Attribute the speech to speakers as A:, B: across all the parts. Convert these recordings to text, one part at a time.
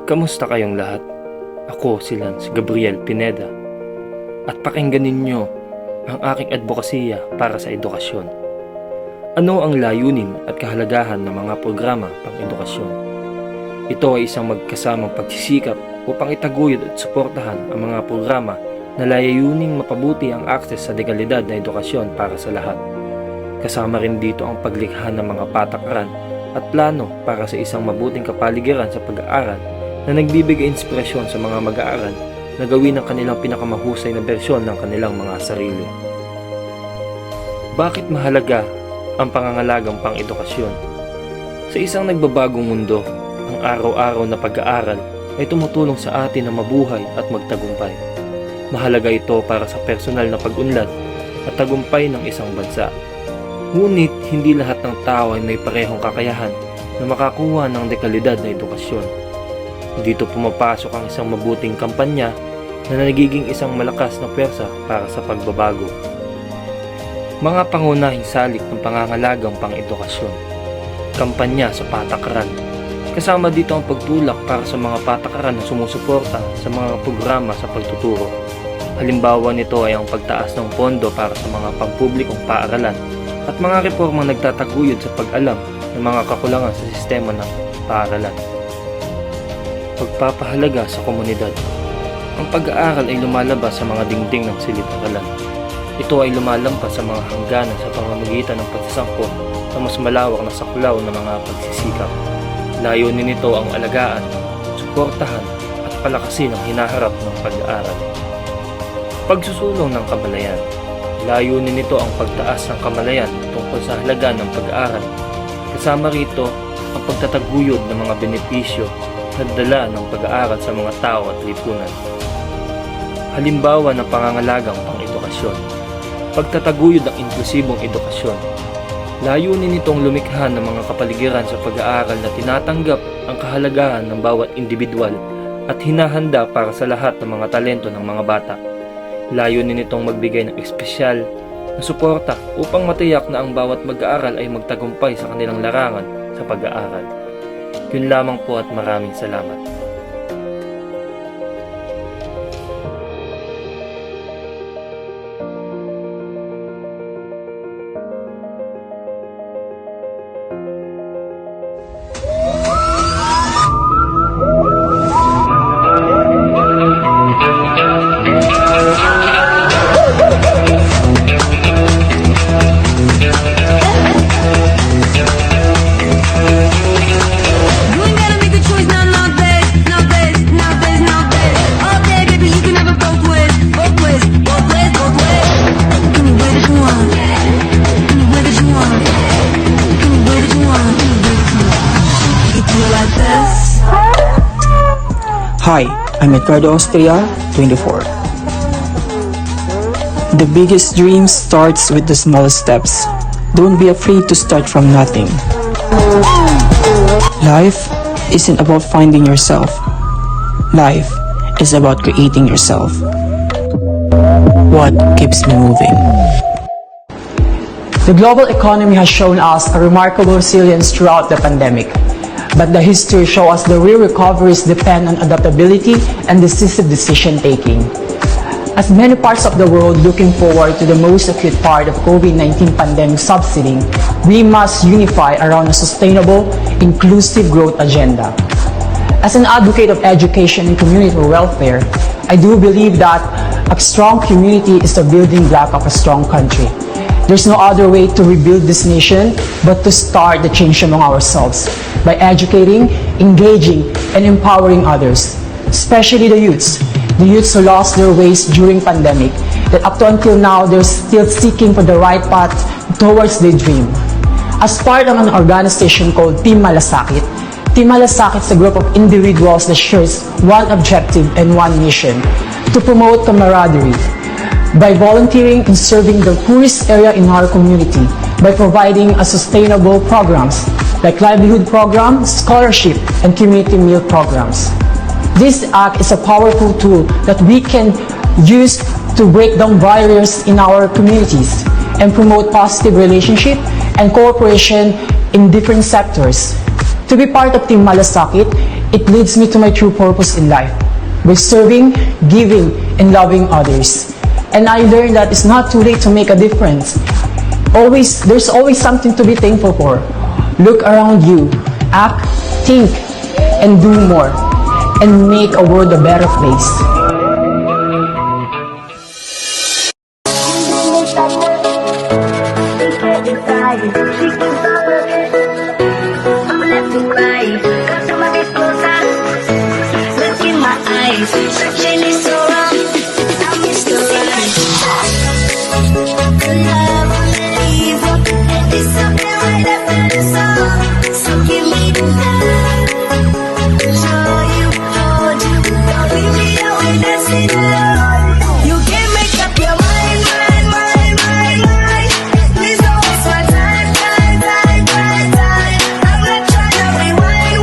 A: Kamusta kayong lahat? Ako si Lance Gabriel Pineda at pakinggan ninyo ang aking advokasya para sa edukasyon. Ano ang layunin at kahalagahan ng mga programa pang-edukasyon? Ito ay isang magkasamang pagsisikap upang itaguyod at suportahan ang mga programa na layuning mapabuti ang akses sa dekalidad na edukasyon para sa lahat. Kasama rin dito ang paglikha ng mga patakaran at plano para sa isang mabuting kapaligiran sa pag-aaral na nagbibigay inspirasyon sa mga mag-aaral na gawin ang kanilang pinakamahusay na bersyon ng kanilang mga sarili. Bakit mahalaga ang pangangalagang pang-edukasyon? Sa isang nagbabagong mundo, ang araw-araw na pag-aaral ay tumutulong sa atin na mabuhay at magtagumpay. Mahalaga ito para sa personal na pag-unlad at tagumpay ng isang bansa. Ngunit hindi lahat ng tao ay may parehong kakayahan na makakuha ng dekalidad na edukasyon. Dito pumapasok ang isang mabuting kampanya na nagiging isang malakas na pwersa para sa pagbabago. Mga pangunahing salik ng pangangalagang pang-edukasyon. Kampanya sa patakaran. Kasama dito ang pagtulak para sa mga patakaran na sumusuporta sa mga programa sa pagtuturo. Halimbawa nito ay ang pagtaas ng pondo para sa mga pampublikong paaralan at mga reformang nagtataguyod sa pag-alam ng mga kakulangan sa sistema ng paaralan. Pagpapahalaga sa komunidad. Ang pag-aaral ay lumalabas sa mga dingding ng silid-aralan. Ito ay lumalampas sa mga hangganan sa pamamagitan ng pagsasangkot sa mas malawak na saklaw ng mga pagsisikap. Layunin nito ang alagaan, suportahan at palakasin ang hinaharap ng pag-aaral. Pagsusulong ng kamalayan. Layunin nito ang pagtaas ng kamalayan tungkol sa halaga ng pag-aaral. Kasama rito ang pagtataguyod ng mga benepisyo na dala ng pag-aaral sa mga tao at lipunan. Halimbawa ng pangangalagang pang-edukasyon. Pagtataguyod ng inklusibong edukasyon. Layunin nitong lumikha ng mga kapaligiran sa pag-aaral na tinatanggap ang kahalagahan ng bawat individual at hinahanda para sa lahat ng mga talento ng mga bata. Layunin nitong magbigay ng espesyal na suporta upang matiyak na ang bawat mag-aaral ay magtagumpay sa kanilang larangan sa pag-aaral. Yun lamang po at maraming salamat.
B: Hi, I'm Edgardo Austria, 24. The biggest dream starts with the smallest steps. Don't be afraid to start from nothing. Life isn't about finding yourself. Life is about creating yourself. What keeps me moving?
C: The global economy has shown us a remarkable resilience throughout the pandemic. But the history shows us the real recoveries depend on adaptability and decisive decision-taking. As many parts of the world looking forward to the most acute part of COVID-19 pandemic subsiding, we must unify around a sustainable, inclusive growth agenda. As an advocate of education and community welfare, I do believe that a strong community is the building block of a strong country. There's no other way to rebuild this nation but to start the change among ourselves by educating, engaging, and empowering others, especially the youths who lost their ways during pandemic, that up to until now they're still seeking for the right path towards their dream. As part of an organization called Team Malasakit is a group of individuals that shares one objective and one mission: to promote camaraderie by volunteering and serving the poorest area in our community, by providing a sustainable programs like livelihood program, scholarship, and community meal programs. This act is a powerful tool that we can use to break down barriers in our communities and promote positive relationship and cooperation in different sectors. To be part of Team Malasakit, It leads me to my true purpose in life by serving, giving, and loving others. And I learned that it's not too late to make a difference. There's always something to be thankful for. Look around you, act, think, and do more, and make a world a better place.
D: You can make up your mind. Please don't waste my time. I'm not trying to rewind.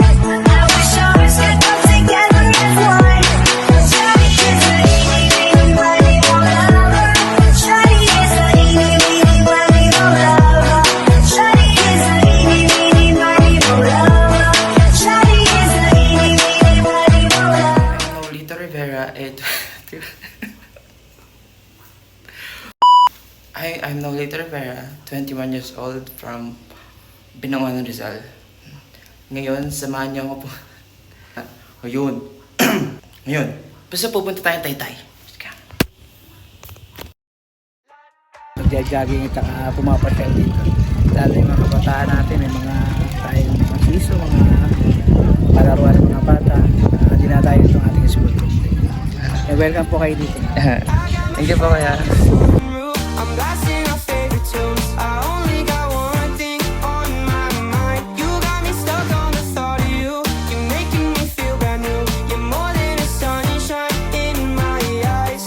D: I wish always could come together as one. Shawty is a eeny, meeny, miny, mo lover. Shawty is a eeny, meeny, miny, mo lover. Shawty is a eeny, meeny, miny, mo lover. Shawty is a eeny, meeny, miny, mo lover.
E: Lito Rivera, I'm Nolito Rivera, 21 years old from Binangonan, Rizal. Ngayon, samahan niyo ako po. Ngayon, basta pupunta tayong Taytay.
F: Nagja-jogging at saka pumapasyal dito. Lalo yung mga kabataan natin, may mga tayong mga siso, mga palaruan ng mga bata. Dinadayo itong ating school. Welcome po kayo dito.
E: Thank you po kaya.
D: I'm blasting our favorite tunes. I only got one thing on my mind. You got me stuck on the thought of you. You're making me feel brand new. You're more than a sunshine in my eyes.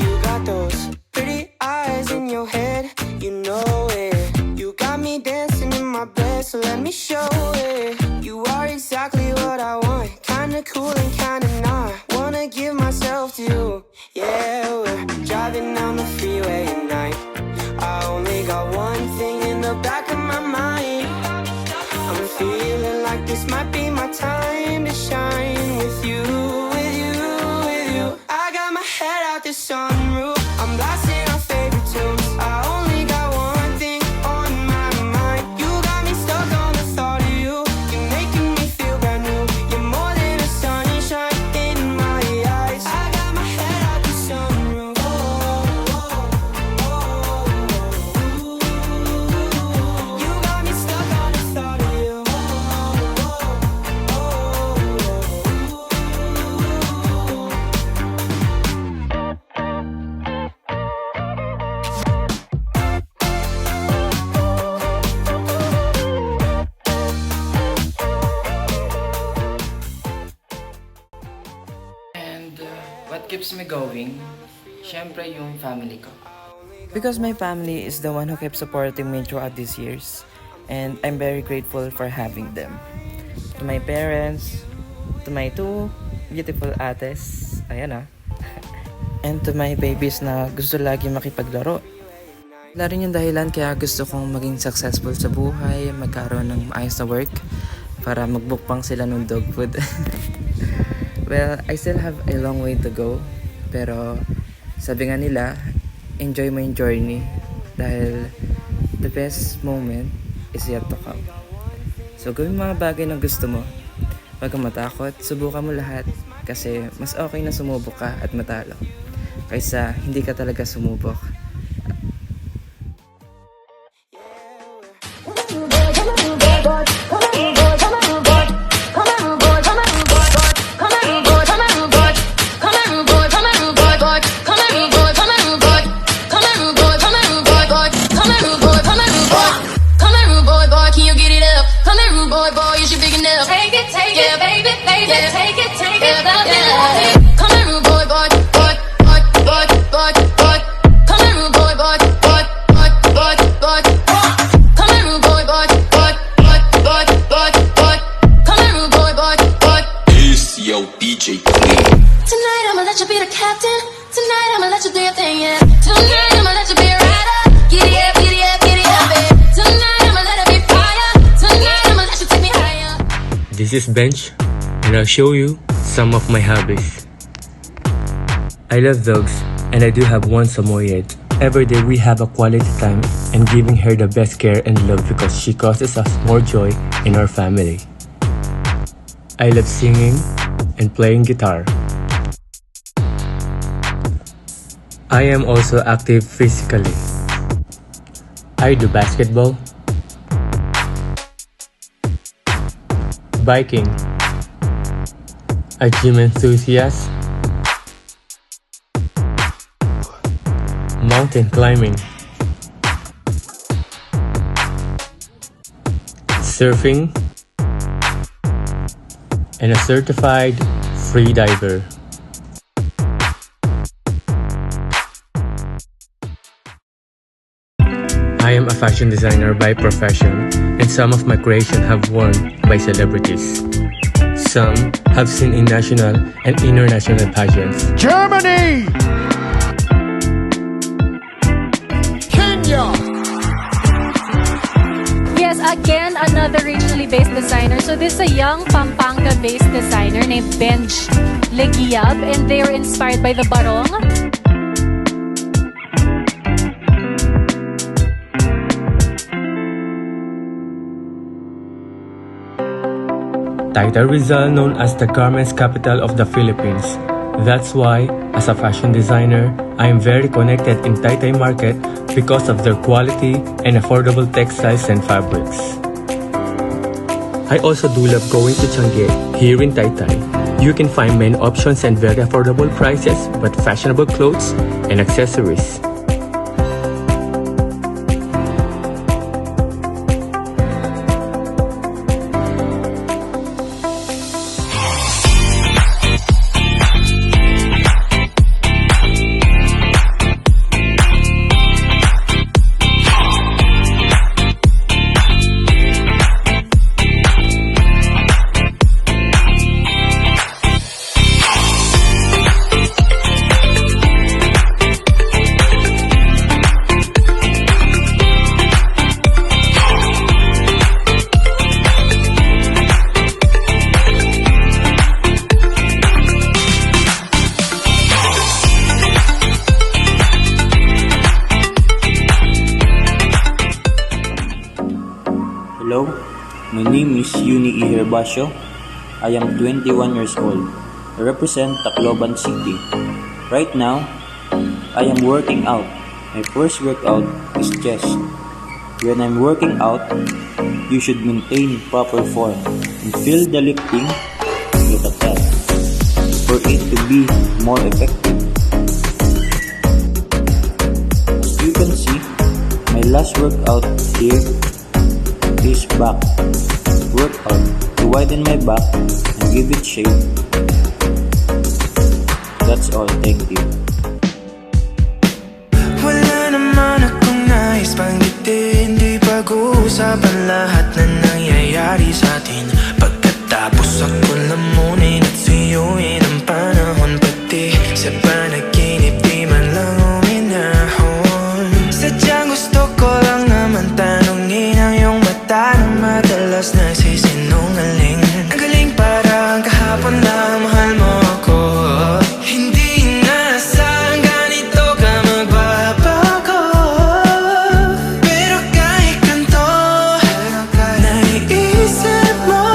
D: You got those pretty eyes in your head. You know it. You got me dancing in my bed, so let me show it. You are exactly what I want. Kinda cool and kinda not. Wanna give myself to you. Yeah, we're driving down the freeway at night. I only got one thing in the back of my mind. I'm feeling like this might be my time to shine with you, with you, with you. I got my head out the sunroof. I'm blasting our favorite tunes. I only got one thing on my mind. You got me stuck on the thought of you. You're making me feel brand new. You're more than a sunshine in my eyes. I got my head out the sunroof. You got me stuck on the thought of you.
E: And what keeps me going? Siyempre yung family ko.
G: Because my family is the one who kept supporting me throughout these years, and I'm very grateful for having them. To my parents, to my two beautiful ates, ayan and to my babies na gusto lagi makipaglaro. Wala rin yung dahilan kaya gusto kong maging successful sa buhay, magkaroon ng maayos na work, para magbukpang sila ng dog food. Well, I still have a long way to go, pero sabi nga nila, enjoy mo yung journey dahil the best moment is yet to come. So gawin mga bagay na gusto mo. Huwag kang matakot, subukan mo lahat kasi mas okay na sumubok ka at matalo kaysa hindi ka talaga sumubok.
D: Tonight I'ma let you be the captain. Tonight I'ma let you do your thing, yeah. Tonight I'ma let you be a rider. Giddy up, giddy up, giddy up, babe. Tonight I'ma let it be fire. Tonight I'ma let you take me higher.
H: This is Bench, and I'll show you some of my hobbies. I love dogs, and I do have one Samoyed. Every day we have a quality time and giving her the best care and love because she causes us more joy in our family. I love singing and playing guitar. I am also active physically. I do basketball, biking, a gym enthusiast, mountain climbing, surfing, and a certified free diver. I am a fashion designer by profession, and some of my creations have worn by celebrities. Some have seen in national and international pageants.
I: Germany! Kenya!
J: Yes, again, another regionally based designer. So this is a young Pampanga-based designer named Benj Legiab, and they were inspired by the barong.
H: Taytay Rizal, known as the garments capital of the Philippines. That's why, as a fashion designer, I am very connected in Taytay market because of their quality and affordable textiles and fabrics. I also do love going to Changi. Here in Taytay, you can find many options and very affordable prices, but fashionable clothes and accessories.
K: Hello, my name is Yuni Iherbasio. I am 21 years old. I represent Tacloban City. Right now, I am working out. My first workout is chest. When I'm working out, you should maintain proper form and feel the lifting with a tap for it to be more effective. As you can see, my last workout here is back workout to widen my back and give it shape. That's all, thank you.
D: Wala naman akong nais banggitin, di pag-uusapan lahat na nangyayari sa atin. Pagkatapos ako lamunin at suyuin ang panahon, pati sa panaginip di man lang uminahon. Sadyang gusto ko lang naman tanungin ang iyong mata na madalas nagsisinungaling. Ang galing parang kahapon lang mahal mo ako. Hindi nasaan ganito ka magbabago. Pero kahit ganito, naiisip mo